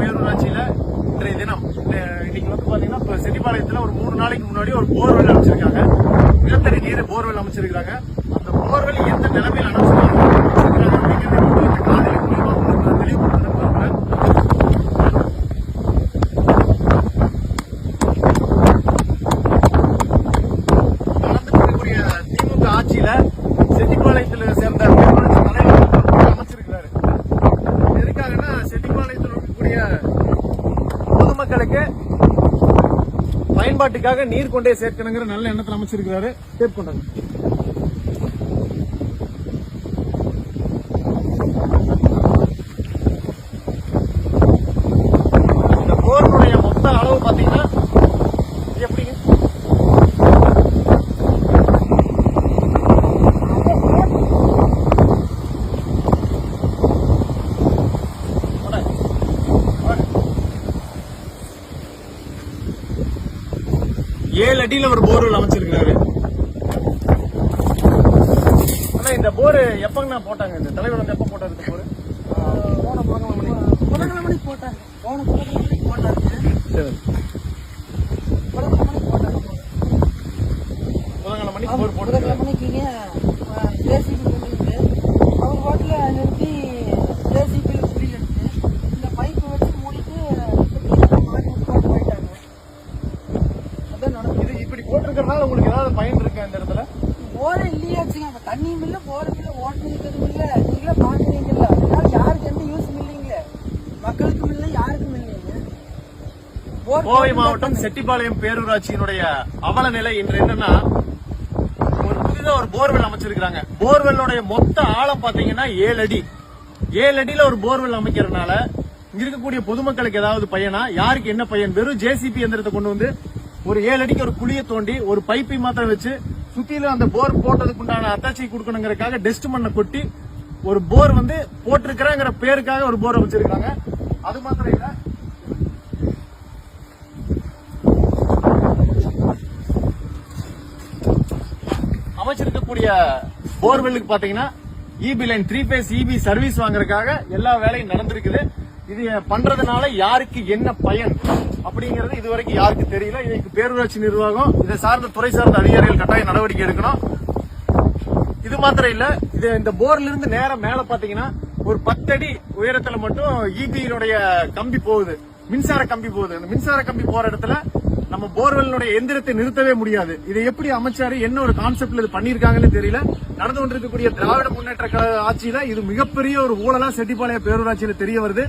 பேரூராட்சியில இன்றைய தினம் இன்னைக்கு வந்து பாத்தீங்கன்னா செட்டிப்பாளையத்துல ஒரு 3 நாளைக்கு முன்னாடி ஒரு போர்வெல் அமைச்சிருக்காங்க. நிலத்தடி நீர் போர்வெல் அமைச்சிருக்காங்க. அந்த போர்வெல் எந்த நிலைமையில் அமைச்சிருக்காங்க காலையில் மூலமா தெளிவுபடுத்திருக்காங்க. நடந்துக்கூடிய திமுக ஆட்சியில செட்டிப்பாளையத்தில் சேர்ந்த பேரூராட்சி தலைவர் அமைச்சிருக்கிறாரு. எதுக்காகன்னா செட்டிப்பாளையத்தில் இருக்கக்கூடிய பொதுமக்களுக்கு பயன்பாட்டுக்காக நீர் கொண்டே சேர்க்கணுங்கிற நல்ல எண்ணத்தில் அமைச்சிருக்கிறாரு. டேப் கொண்டாங்க. இந்த போர்னுடைய மொத்த அளவு பாத்தீங்கன்னா எப்படிங்க? ஏழு அடியில் ஒரு போர்வெல் அமைச்சிருக்காரு. ஆனா இந்த போர் எப்பங்கண்ணா போட்டாங்க? இந்த தலைவர் வந்து எப்ப போட்டாரு இந்த போர்? போன புதன்கிழமை போட்டாங்க. புதன்கிழமை போர் போட்டாங்க. அவர் பாட்டுல நிறுத்தி ஜேசிபியில் குழி எடுத்து இந்த பைப்பு வச்சு மூடிட்டு போயிட்டாங்க. இப்படி போட்டிருக்கிறதுனால உங்களுக்கு ஏதாவது பயன் இருக்கா இந்த இடத்துல? போர இல்லையாச்சுங்க. அந்த தண்ணியும் இல்ல, போரும் இல்ல, ஓட்டம் இருக்கிறதும் இல்ல. நீங்களே பாக்குறீங்கல்ல, அதனால யாருக்கு எந்த யூஸும் இல்லைங்களே. மக்களுக்கும் இல்லை, யாருக்கும் இல்லைங்க. கோவை மாவட்டம் செட்டிப்பாளையம் பேரூராட்சியினுடைய அவல நிலை இன்று என்னன்னா, ஒரு புதிதா ஒரு போர்வெல் அமைச்சிருக்காங்க. போர்வெல்லுடைய மொத்த ஆழம் பாத்தீங்கன்னா 7 அடி. 7 அடியில ஒரு போர்வெல் அமைக்கிறதுனால இங்க இருக்கக்கூடிய பொதுமக்களுக்கு ஏதாவது பயனா? யாருக்கு என்ன பயன்? வெறும் ஜேசிபி எந்திரத்தை கொண்டு வந்து ஒரு 7 அடிக்கு ஒரு குழியை தோண்டி ஒரு பைப்பை மாத்திரம் வச்சு சுத்திலும் அந்த போர் போட்டதுக்கு உண்டான அத்தாட்சி கொடுக்கணுங்கிறதுக்காக டெஸ்ட் மண்ணை கொட்டி ஒரு போர் வந்து போட்டிருக்கிறங்கிற பேருக்காக ஒரு போர் அமைச்சிருக்காங்க. அது மாத்திரம் இல்ல, அமைச்சிருக்கக்கூடிய போர்வெல்லுக்கு பாத்தீங்கன்னா EB line 3 base EB service வாங்குறதுக்காக எல்லா வேலையும் நடந்திருக்குது. இது பண்றதுனால யாருக்கு என்ன பயன் அப்படிங்கறது இதுவரைக்கும் யாருக்கு தெரியல. இதுக்கு பேரூராட்சி நிர்வாகம், இதை சார்ந்த துறை சார்ந்த அதிகாரிகள் கட்டாய நடவடிக்கை எடுக்கணும். இது மாத்திரம் இல்ல, இது இந்த போர்ல இருந்து நேரம் மேல பாத்தீங்கன்னா ஒரு 10 அடி உயரத்துல மட்டும் இபியினுடைய கம்பி போகுது, மின்சார கம்பி போகுது. அந்த மின்சார கம்பி போற இடத்துல நம்ம போர்வெல்லுடைய எந்திரத்தை நிறுத்தவே முடியாது. இதை எப்படி அமைச்சாரு, என்ன ஒரு கான்செப்ட்ல இது பண்ணிருக்காங்கன்னு தெரியல. நடந்து கொண்டிருக்கக்கூடிய திராவிட முன்னேற்ற கழக ஆட்சியில இது மிகப்பெரிய ஒரு ஊழலா செட்டிப்பாளையம் பேரூராட்சியில தெரிய வருது.